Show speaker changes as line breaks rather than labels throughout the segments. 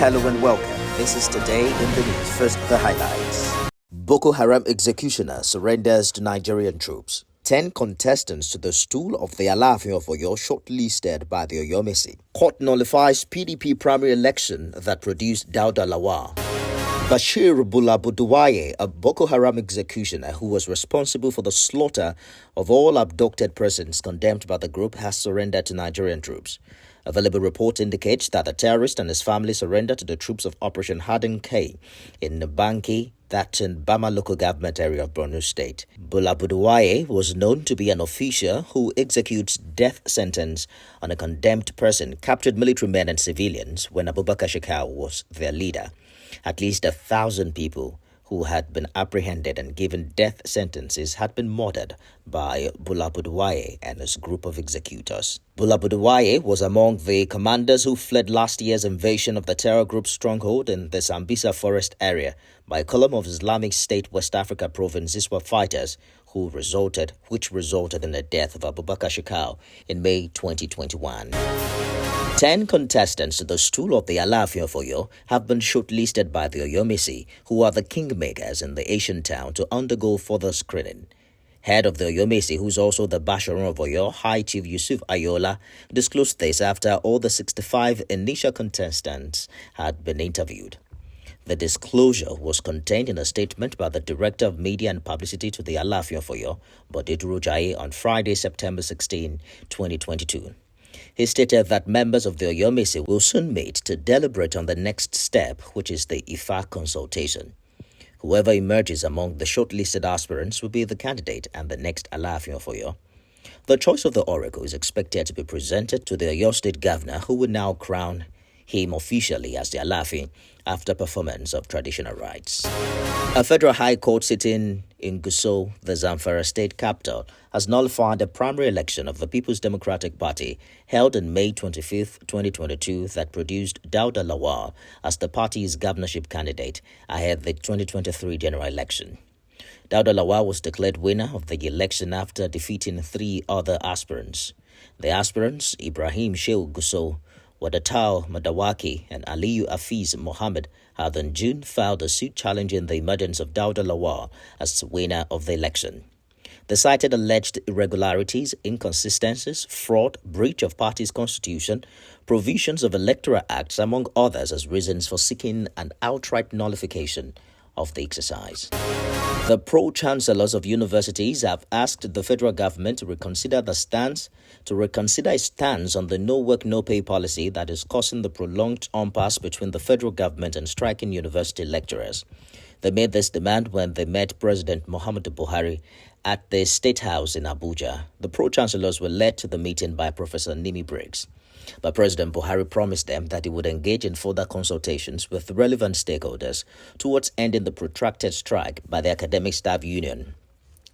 Hello and welcome. This is Today in the News. First, the highlights. Boko Haram executioner surrenders to Nigerian troops. 10 contestants to the stool of the Alaafin of Oyo shortlisted by the Oyo Mesi. Court nullifies PDP primary election that produced Dauda Lawal. Bashorun of Durojaiye, a Boko Haram executioner who was responsible for the slaughter of all abducted persons condemned by the group, has surrendered to Nigerian troops. Available reports indicate that the terrorist and his family surrendered to the troops of Operation Harden K in Banki, that's in Bama local government area of Borno State. Bode Durojaiye was known to be an official who executes death sentence on a condemned person, captured military men and civilians when Abubakar Shekau was their leader. At least 1,000 people who had been apprehended and given death sentences had been murdered by Bode Durojaiye and his group of executors. Bode Durojaiye was among the commanders who fled last year's invasion of the terror group's stronghold in the Sambisa forest area by a column of Islamic State West Africa province ISWAP fighters which resulted in the death of Abubakar Shekau in May 2021. 10 contestants to the stool of the Alaafin of Oyo have been shortlisted by the Oyo Mesi, who are the kingmakers in the Asian town, to undergo further screening. Head of the Oyo Mesi, who's also the Bashorun of Oyo, High Chief Yussuf Ayoola, disclosed this after all the 65 initial contestants had been interviewed. The disclosure was contained in a statement by the Director of Media and Publicity to the Alaafin of Oyo, Bode Durojaiye, on Friday, September 16, 2022. He stated that members of the Oyo Mesi will soon meet to deliberate on the next step, which is the IFA consultation. Whoever emerges among the shortlisted aspirants will be the candidate and the next Alaafin of Oyo. The choice of the oracle is expected to be presented to the Oyo State Governor, who will now crown him officially as the Alaafin after performance of traditional rites. A federal high court sitting in Gusau, the Zamfara state capital, has nullified the primary election of the People's Democratic Party held on May 25, 2022 that produced Dauda Lawal as the party's governorship candidate ahead of the 2023 general election. Dauda Lawal was declared winner of the election after defeating 3 other aspirants. The aspirants, Ibrahim Shehu Gusau, Wadatao Madawaki and Aliyu Afiz Mohammed, had in June filed a suit challenging the emergence of Dauda Lawal as winner of the election. They cited alleged irregularities, inconsistencies, fraud, breach of party's constitution, provisions of electoral acts, among others, as reasons for seeking an outright nullification of the exercise. The pro-chancellors of universities have asked the federal government to reconsider its stance on the no-work, no-pay policy that is causing the prolonged impasse between the federal government and striking university lecturers. They made this demand when they met President Muhammadu Buhari at the State House in Abuja. The pro-chancellors were led to the meeting by Professor Nimi Briggs. But President Buhari promised them that he would engage in further consultations with relevant stakeholders towards ending the protracted strike by the Academic Staff Union.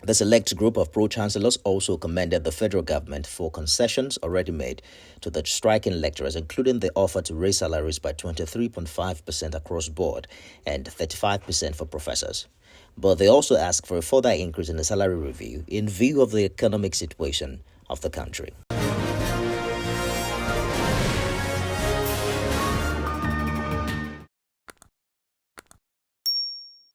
The select group of pro-chancellors also commended the federal government for concessions already made to the striking lecturers, including the offer to raise salaries by 23.5% across board and 35% for professors. But they also asked for a further increase in the salary review in view of the economic situation of the country.